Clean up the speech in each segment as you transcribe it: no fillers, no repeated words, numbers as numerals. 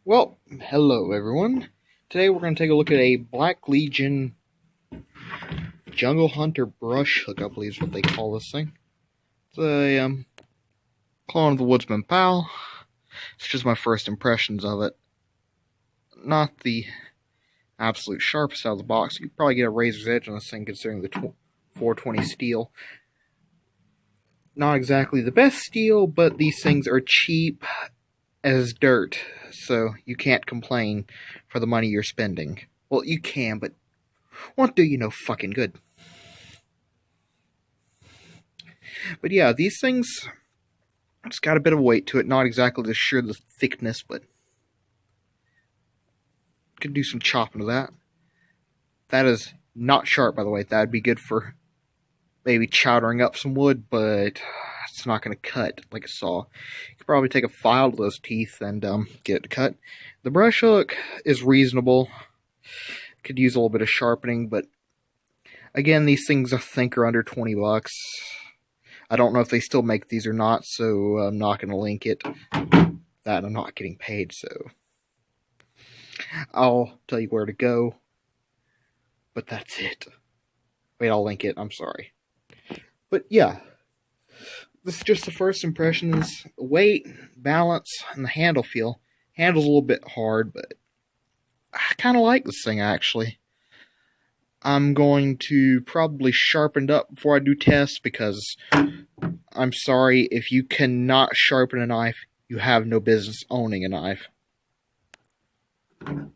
Well, hello everyone. Today we're going to take a look at a Black Legion Jungle Hunter brush hook, I believe is what they call this thing. It's a clone of the Woodsman Pal. It's just my first impressions of it. Not the absolute sharpest out of the box. You could probably get a razor's edge on this thing considering the 420 steel. Not exactly the best steel, but these things are cheap as dirt, so you can't complain for the money you're spending. Well, you can, but won't do you no fucking good. But yeah, these things, it's got a bit of weight to it. Not exactly sure the thickness, but could do some chopping of that. That is not sharp, by the way. That'd be good for maybe chowdering up some wood, but it's not going to cut like a saw. You could probably take a file to those teeth and get it to cut. The brush hook is reasonable. Could use a little bit of sharpening, but again, these things I think are under 20 bucks. I don't know if they still make these or not, so I'm not going to link it. That I'm not getting paid, so I'll tell you where to go. But that's it. Wait, I'll link it. I'm sorry. But yeah, this is just the first impressions. Weight, balance, and the handle feel. Handle's a little bit hard, but I kind of like this thing, actually. I'm going to probably sharpen it up before I do tests, because I'm sorry, if you cannot sharpen a knife, you have no business owning a knife. I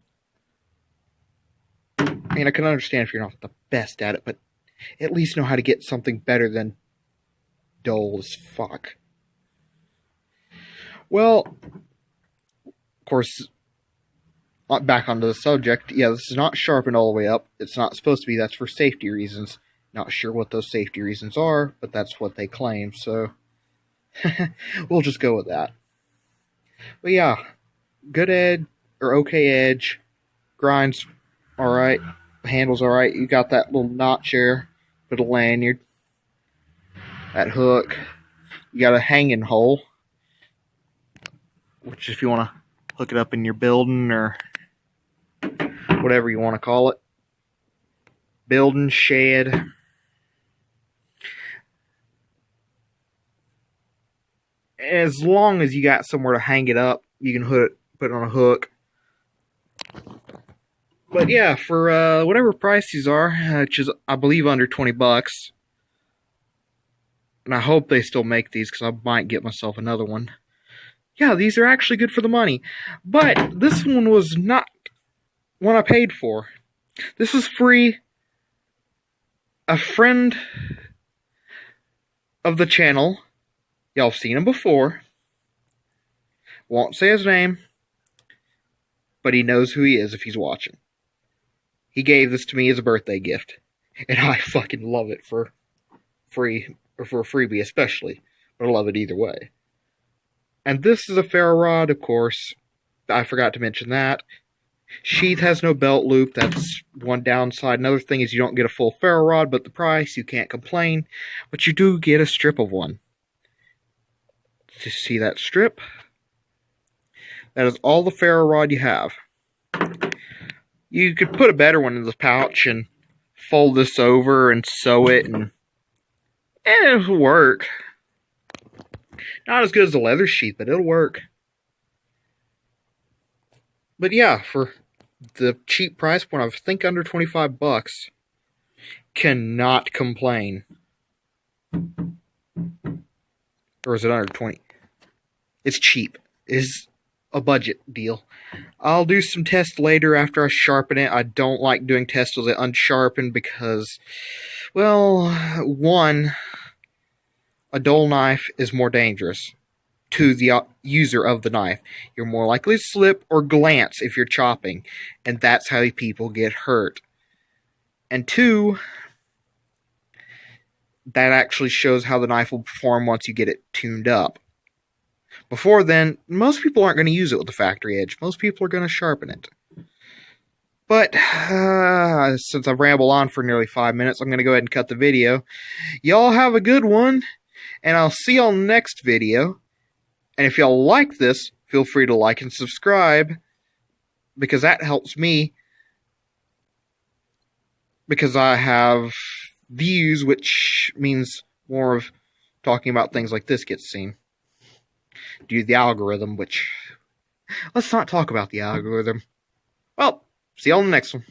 mean, I can understand if you're not the best at it, but at least know how to get something better than dull as fuck. Well, of course, back onto the subject. Yeah, this is not sharpened all the way up. It's not supposed to be. That's for safety reasons. Not sure what those safety reasons are, but that's what they claim, so we'll just go with that. But yeah, good edge, or okay edge. Grind's alright. Handle's alright. You got that little notch there for the lanyard. That hook. You got a hanging hole, which if you want to hook it up in your building or whatever you want to call it. Building, shed. As long as you got somewhere to hang it up, you can put it on a hook. But yeah, for whatever price these are, which is, I believe, under 20 bucks. And I hope they still make these, because I might get myself another one. Yeah, these are actually good for the money. But this one was not one I paid for. This is free. A friend of the channel, y'all have seen him before, won't say his name, but he knows who he is if he's watching. He gave this to me as a birthday gift, and I fucking love it for free, or for a freebie especially, but I love it either way. And this is a ferro rod, of course. I forgot to mention that. Sheath has no belt loop. That's one downside. Another thing is you don't get a full ferro rod, but the price, you can't complain. But you do get a strip of one. To see that strip? That is all the ferro rod you have. You could put a better one in the pouch and fold this over and sew it, and it'll work. Not as good as the leather sheath, but it'll work. But yeah, for the cheap price point, I think under 25 bucks, cannot complain. Or is it under 20? It's cheap. It's a budget deal. I'll do some tests later after I sharpen it. I don't like doing tests with it unsharpened because, well, one, a dull knife is more dangerous to the user of the knife. You're more likely to slip or glance if you're chopping, and that's how people get hurt. And two, that actually shows how the knife will perform once you get it tuned up. Before then, most people aren't going to use it with the factory edge. Most people are going to sharpen it. But since I've rambled on for nearly 5 minutes, I'm going to go ahead and cut the video. Y'all have a good one, and I'll see y'all next video. And if y'all like this, feel free to like and subscribe. because that helps me because I have views, which means more of talking about things like this gets seen due to the algorithm, which let's not talk about the algorithm. Well, see you on the next one.